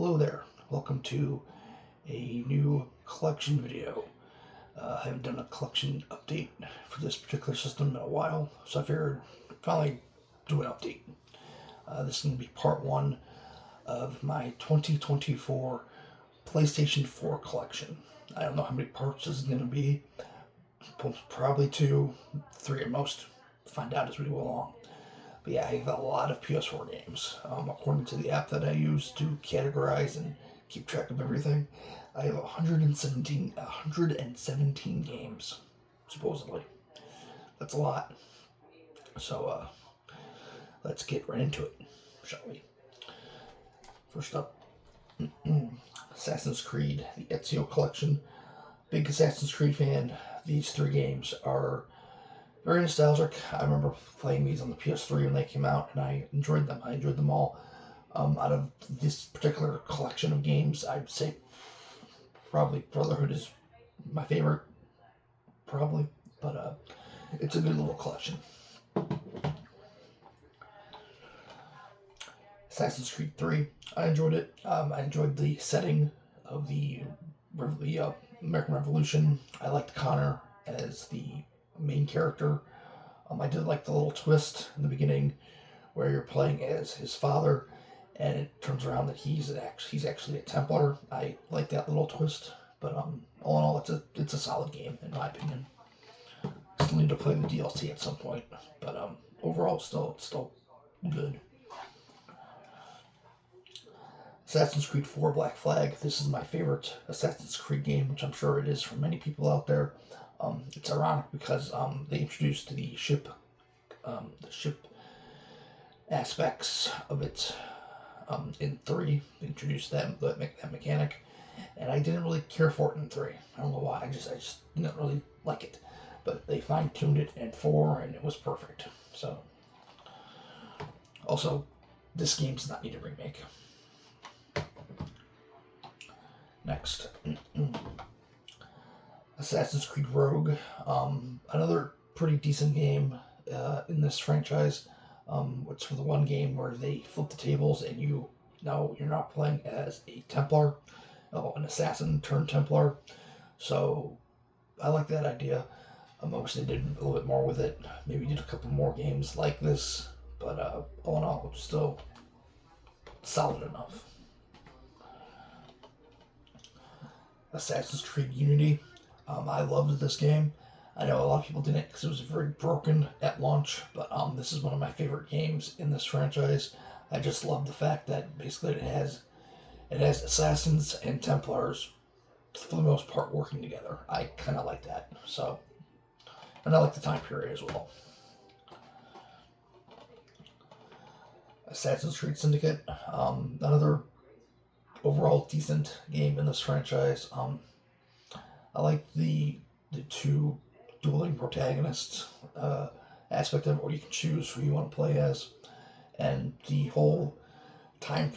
Hello there, welcome to a new collection video. I haven't done a collection update for this particular system in a while, so I figured finally do an update. This is going to be part one of my 2024 PlayStation 4 collection. I don't know how many parts this is going to be, probably 2, 3 at most. Find out as we go along. But yeah, I have a lot of PS4 games. According to the app that I use to categorize and keep track of everything, I have 117 games, supposedly. That's a lot. So, let's get right into it, shall we? First up, Assassin's Creed, the Ezio Collection. Big Assassin's Creed fan. These 3 games are very nostalgic. I remember playing these on the PS3 when they came out, and I enjoyed them. I enjoyed them all. Out of this particular collection of games, I'd say probably Brotherhood is my favorite, probably, but it's a good little collection. Assassin's Creed 3, I enjoyed it. I enjoyed the setting of the American Revolution. I liked Connor as the main character. I did like the little twist in the beginning where you're playing as his father and it turns around that he's actually a Templar. I like that little twist, but all in all, it's a solid game in my opinion. Still need to play the DLC at some point, but overall, it's still good. Assassin's Creed 4 Black Flag. This is my favorite Assassin's Creed game, which I'm sure it is for many people out there. It's ironic because they introduced the ship aspects of it in 3. They introduced that mechanic, and I didn't really care for it in 3. I don't know why. I just didn't really like it. But they fine-tuned it in 4, and it was perfect. So, also, this game does not need a remake. Next, Assassin's Creed Rogue. Another pretty decent game in this franchise. It's for the one game where they flip the tables and you're not playing as a Templar, an assassin turned Templar. So I like that idea. I wish they did a little bit more with it. Maybe did a couple more games like this, but all in all, it's still solid enough. Assassin's Creed Unity. I loved this game. I know a lot of people didn't because it was very broken at launch, but this is one of my favorite games in this franchise. I just love the fact that basically it has assassins and Templars for the most part working together. I kind of like that. So, and I like the time period as well. Assassin's Creed Syndicate. Another overall decent game in this franchise. I like the 2 dueling protagonists aspect of it, where you can choose who you want to play as, and the whole time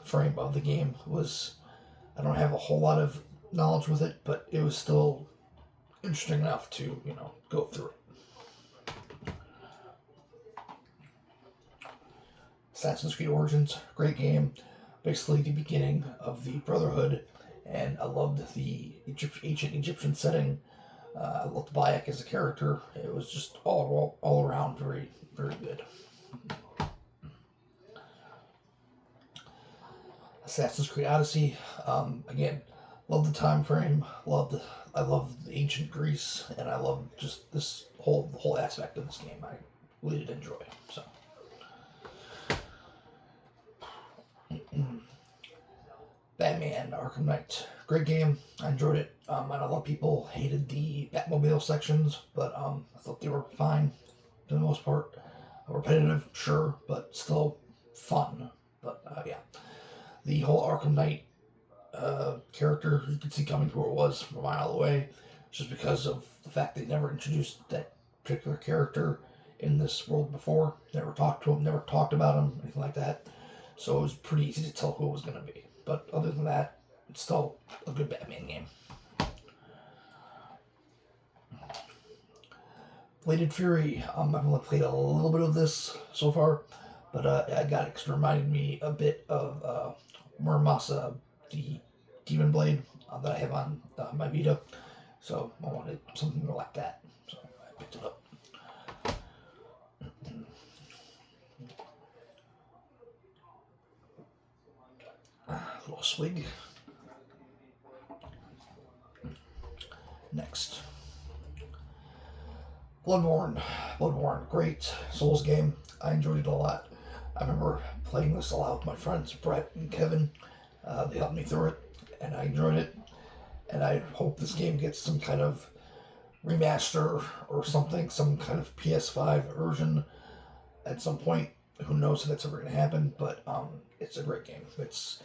frame of the game was, I don't have a whole lot of knowledge with it, but it was still interesting enough to go through it. Assassin's Creed Origins, great game. Basically the beginning of the Brotherhood, and I loved the ancient Egyptian setting. I loved Bayek as a character. It was just all around very, very good. Assassin's Creed Odyssey. Again, love the time frame. I love the ancient Greece, and I love just the whole aspect of this game. I really did enjoy. So. Batman Arkham Knight. Great game. I enjoyed it. I know a lot of people hated the Batmobile sections, but I thought they were fine for the most part. Repetitive, sure, but still fun. But yeah. The whole Arkham Knight character, you could see coming to where it was from a mile away, just because of the fact they never introduced that particular character in this world before. Never talked to him, never talked about him, anything like that. So it was pretty easy to tell who it was going to be. But other than that, it's still a good Batman game. Bladed Fury. I've only played a little bit of this so far, but I got it because it reminded me a bit of Muramasa, the Demon Blade that I have on my Vita. So I wanted something more like that. So I picked it up. A little swig. Next. Bloodborne. Bloodborne, great Souls game. I enjoyed it a lot. I remember playing this a lot with my friends, Brett and Kevin. They helped me through it, and I enjoyed it. And I hope this game gets some kind of remaster or something, some kind of PS5 version at some point. Who knows if that's ever going to happen, but it's a great game. It's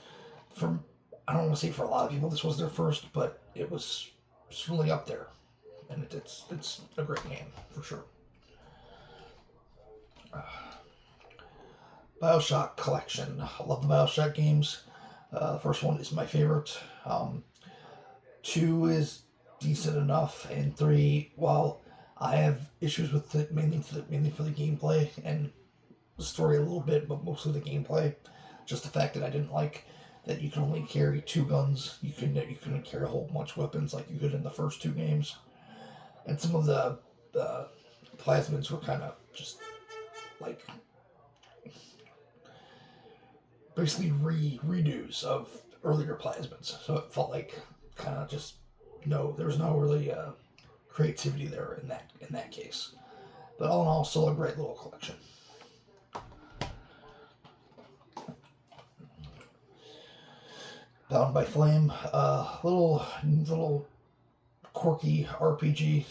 from, I don't want to say for a lot of people this was their first, but it was certainly up there. And it's a great game, for sure. BioShock Collection. I love the BioShock games. The first one is my favorite. 2 is decent enough, and 3, while I have issues with it mainly for the gameplay and the story a little bit, but mostly the gameplay. Just the fact that I didn't like that you can only carry 2 guns. You couldn't carry a whole bunch of weapons like you could in the first 2 games. And some of the plasmids were kind of just like basically redos of earlier plasmids. So it felt like kind of just there was no really creativity there in that case. But all in all, still a great little collection. Bound by Flame, little quirky RPG.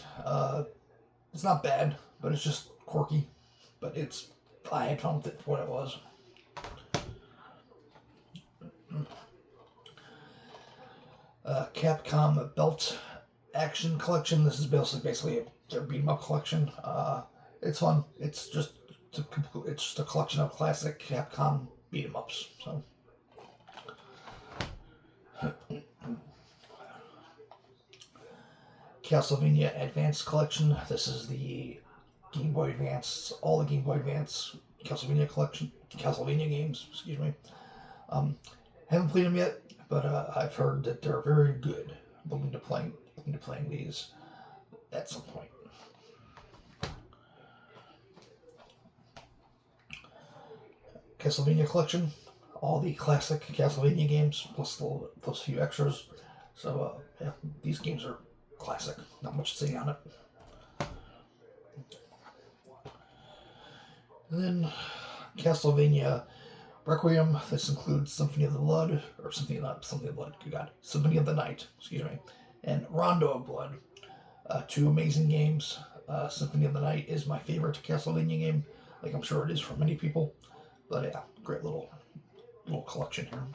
It's not bad, but it's just quirky. But I had fun with it for what it was. Capcom Belt Action Collection. This is basically their beat 'em up collection. It's fun. It's just a collection of classic Capcom beat 'em ups. So. Castlevania Advance Collection. This is the Game Boy Advance, all the Game Boy Advance Castlevania games. Excuse me. Haven't played them yet, but I've heard that they're very good. I'm looking to playing these at some point. Castlevania Collection, all the classic Castlevania games plus a few extras. So yeah, these games are classic. Not much to say on it. And then Castlevania Requiem. This includes Symphony of the Blood, or Symphony of the Night, excuse me, and Rondo of Blood. 2 amazing games. Symphony of the Night is my favorite Castlevania game, like I'm sure it is for many people. But yeah, great little collection here.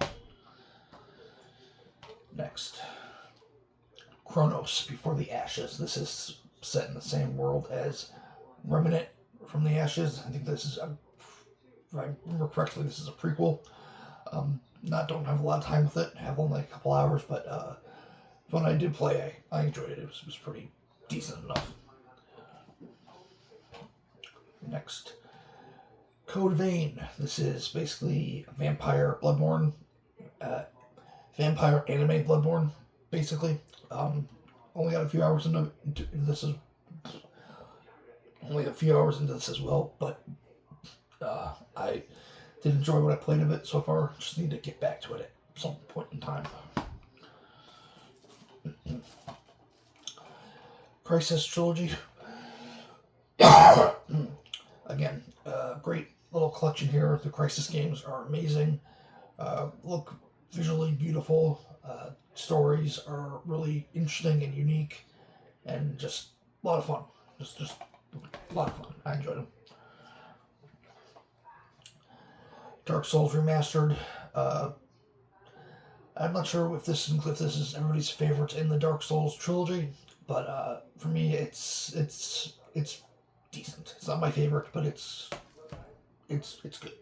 Next, Chronos Before the Ashes. This is set in the same world as Remnant from the Ashes. I think this is, if I remember correctly, this is a prequel. Don't have a lot of time with it. I have only a couple hours, but when I did play, I enjoyed it. It was pretty decent enough. Next, Code Vein. This is basically Vampire Bloodborne. Vampire anime Bloodborne, basically. Only got a few hours into this. Only a few hours into this as well, but I did enjoy what I played of it so far. Just need to get back to it at some point in time. Crisis Trilogy. Again, great little collection here. The Crisis games are amazing. Look visually beautiful. Stories are really interesting and unique, and just a lot of fun. Just a lot of fun. I enjoyed them. Dark Souls Remastered. I'm not sure if this is everybody's favorite in the Dark Souls trilogy, but for me, it's decent. It's not my favorite, but it's good.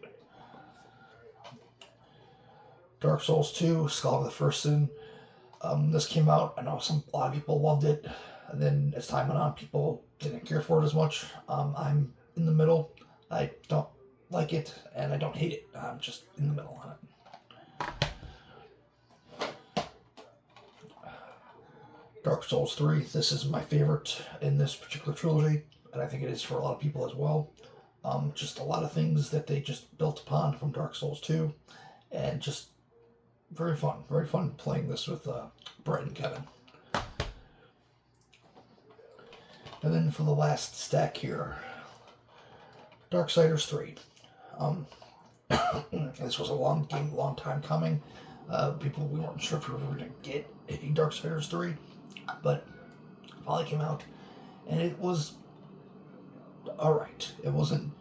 Dark Souls 2, Skull of the First Sin. This came out. I know a lot of people loved it, and then as time went on, people didn't care for it as much. I'm in the middle. I don't like it, and I don't hate it. I'm just in the middle on it. Dark Souls 3. This is my favorite in this particular trilogy, and I think it is for a lot of people as well. Just a lot of things that they just built upon from Dark Souls 2, and just very fun playing this with Brett and Kevin. And then for the last stack here, Darksiders 3. This was a long time coming. We weren't sure if we were going to get a Darksiders 3, but it finally came out, and it was alright. It wasn't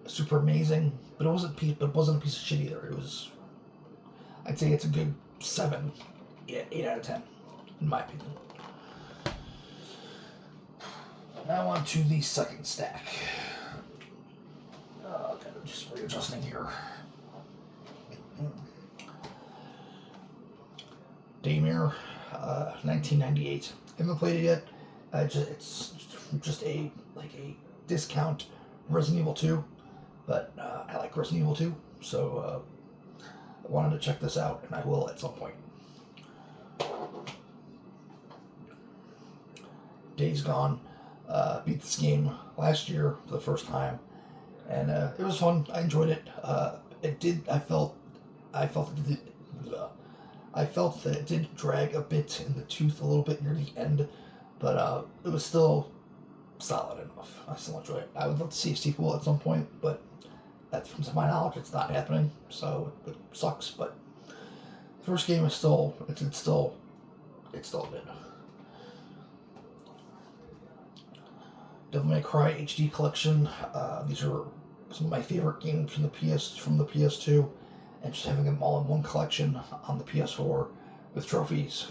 super amazing, but it wasn't a piece of shit either. It was, I'd say it's a good 7, 8 out of 10, in my opinion. Now on to the second stack. Okay, just readjusting here. Daymare, 1998. Haven't played it yet. It's just a discount Resident Evil 2, but I like Resident Evil 2, so I wanted to check this out, and I will at some point. Days Gone. Beat this game last year for the first time, and it was fun. I enjoyed it. I felt that it did drag a bit in the tooth a little bit near the end, but it was still solid enough. I still enjoy it. I would love to see a sequel at some point, but that's, to my knowledge, it's not happening, so it sucks. But the first game is still good. Devil May Cry HD Collection. These are some of my favorite games from the PS2, and just having them all in one collection on the PS4 with trophies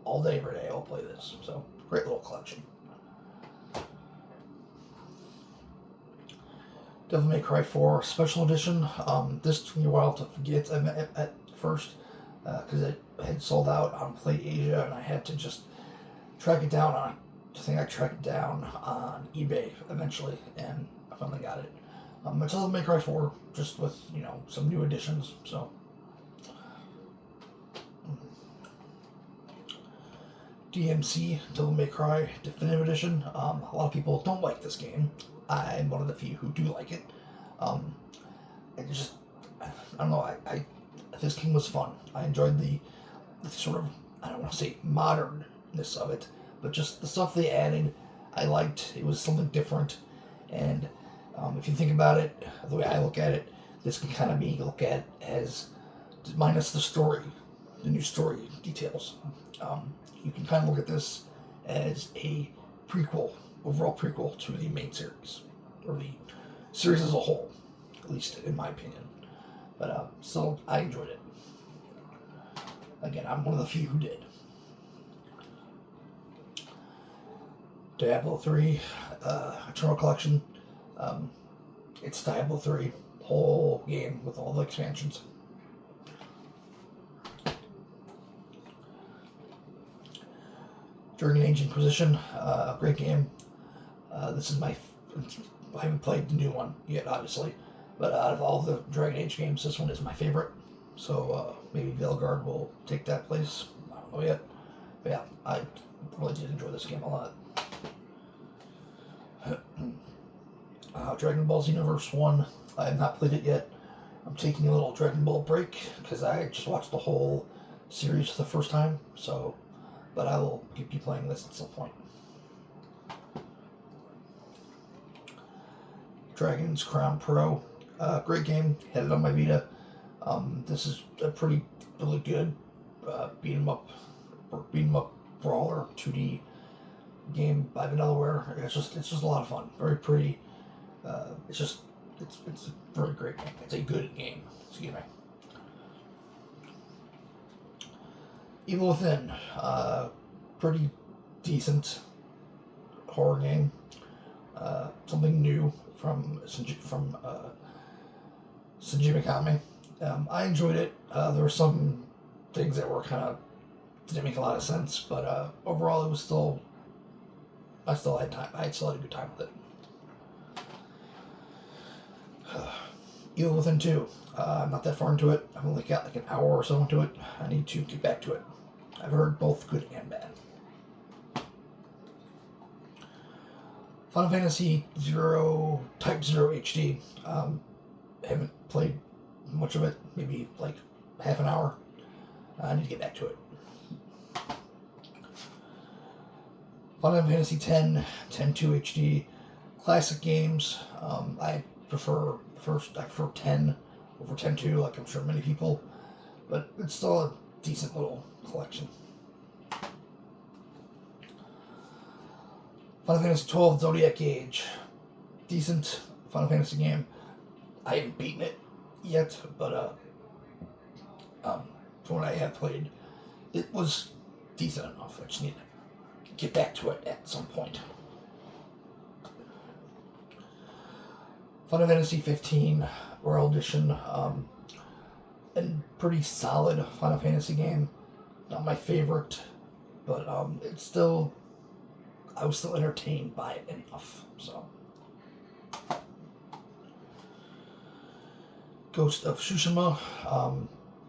all day, every day. I'll play this. So great little collection. Devil May Cry 4 Special Edition. This took me a while to get at first because it had sold out on PlayAsia, and I had to just track it down on. I think I tracked it down on eBay eventually, and I finally got it. It's Devil May Cry 4, just with, some new additions, so. DMC, Devil May Cry Definitive Edition. A lot of people don't like this game. I'm one of the few who do like it. I don't know, this game was fun. I enjoyed the sort of, I don't want to say modernness of it, but just the stuff they added, I liked. It was something different, and if you think about it, the way I look at it, this can kind of be looked at as, minus the story, the new story details, you can kind of look at this as a overall prequel to the main series, or the series as a whole, at least in my opinion. But still, I enjoyed it. Again, I'm one of the few who did. Diablo 3 Eternal Collection. It's Diablo 3 whole game with all the expansions. Dragon Age Inquisition, great game. This is I haven't played the new one yet, obviously, but out of all the Dragon Age games, this one is my favorite. So maybe Veilguard will take that place. I don't know yet. But yeah, I really did enjoy this game a lot. Dragon Ball Xenoverse 1. I have not played it yet. I'm taking a little Dragon Ball break because I just watched the whole series for the first time. But I will keep playing this at some point. Dragon's Crown Pro. Great game. Had it on my Vita. This is a really good beat 'em up brawler 2D game by Vanillaware. It's just a lot of fun. Very pretty. It's a very great game. It's a good game. Excuse me. Evil Within, pretty decent horror game. Something new from Shinji Mikami. I enjoyed it. There were some things that were didn't make a lot of sense, but overall it was I still had time. I still had a good time with it. Evil Within 2. I'm not that far into it. I've only got an hour or so into it. I need to get back to it. I've heard both good and bad. Final Fantasy Zero Type 0 HD. Haven't played much of it, maybe like half an hour. I need to get back to it. Final Fantasy X, 10.2 HD. Classic games. I prefer 10 over 10.2, like I'm sure many people, but it's still a decent little collection. Final Fantasy 12 Zodiac Age. Decent Final Fantasy game. I haven't beaten it yet, but from what I have played, it was decent enough. I just need to get back to it at some point. Final Fantasy 15 Royal Edition, and pretty solid Final Fantasy game. Not my favorite, but it's still, I was still entertained by it enough. So, Ghost of Tsushima,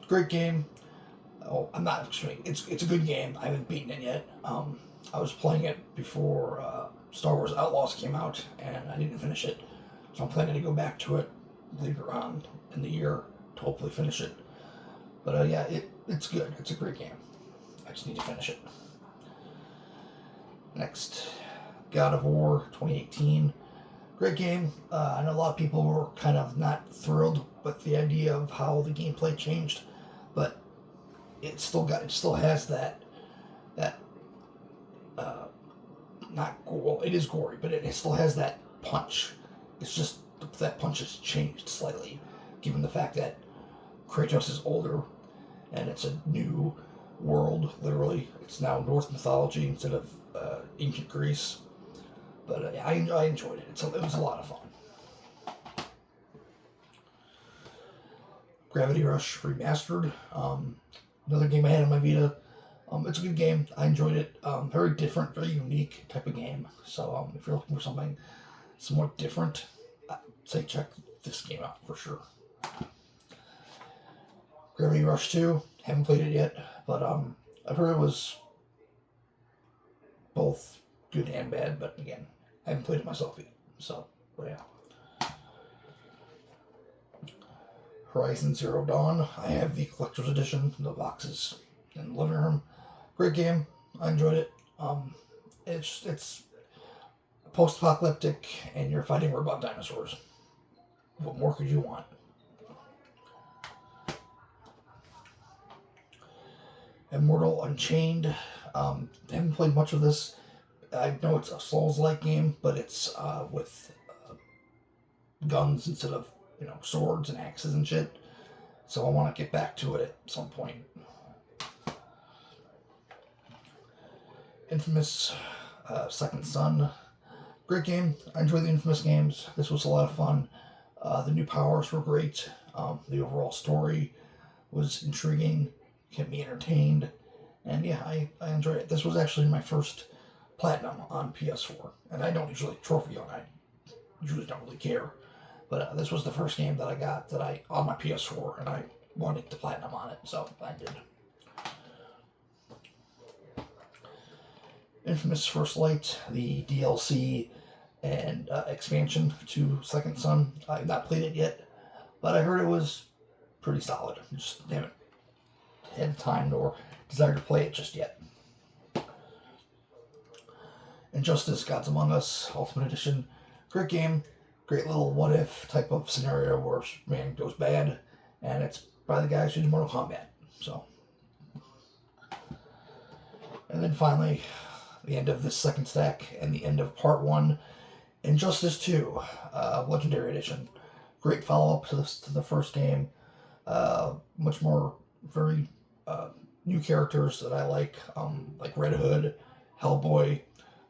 great game. Oh, I'm not assuming it's a good game. I haven't beaten it yet. I was playing it before Star Wars Outlaws came out, and I didn't finish it. So I'm planning to go back to it later on in the year to hopefully finish it. But yeah, it's good. It's a great game. I just need to finish it. Next, God of War 2018. Great game. I know a lot of people were kind of not thrilled with the idea of how the gameplay changed, but it still has that not well, it is gory, but it still has that punch. It's just that punch has changed slightly, given the fact that Kratos is older, and it's a new world. Literally, it's now Norse mythology instead of ancient Greece. But I enjoyed it. It was a lot of fun. Gravity Rush Remastered. Another game I had on my Vita. It's a good game. I enjoyed it. Very different, very unique type of game. So if you're looking for something somewhat different, I'd say check this game out for sure. Gravity Rush 2. Haven't played it yet, but I've heard it was both good and bad. But again, I haven't played it myself yet. So, but yeah. Horizon Zero Dawn. I have the collector's edition. The boxes in the living room. Great game. I enjoyed it. It's post-apocalyptic, and you're fighting robot dinosaurs. What more could you want? Immortal Unchained. Haven't played much of this. I know it's a Souls-like game, but it's with guns instead of swords and axes and shit. So I want to get back to it at some point. Infamous Second Son. Great game. I enjoy the Infamous games. This was a lot of fun. The new powers were great. The overall story was intriguing, kept me entertained, and yeah, I enjoyed it. This was actually my first platinum on PS4, and I don't usually trophy on. I usually don't really care, but this was the first game that I got on my PS4, and I wanted to platinum on it, so I did. Infamous First Light, the DLC and expansion to Second Son. I've not played it yet, but I heard it was pretty solid. Just haven't had time nor desire to play it just yet. Injustice: Gods Among Us Ultimate Edition. Great game. Great little what-if type of scenario where man goes bad, and it's by the guys who did Mortal Kombat. So, and then finally, the end of this second stack and the end of part 1, Injustice 2, Legendary Edition. Great follow-up to the first game. Much more very new characters that I like Red Hood, Hellboy,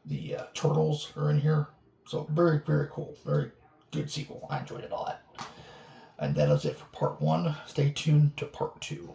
the Turtles are in here. So very, very cool. Very good sequel. I enjoyed it a lot. And that is it for part 1. Stay tuned to part 2.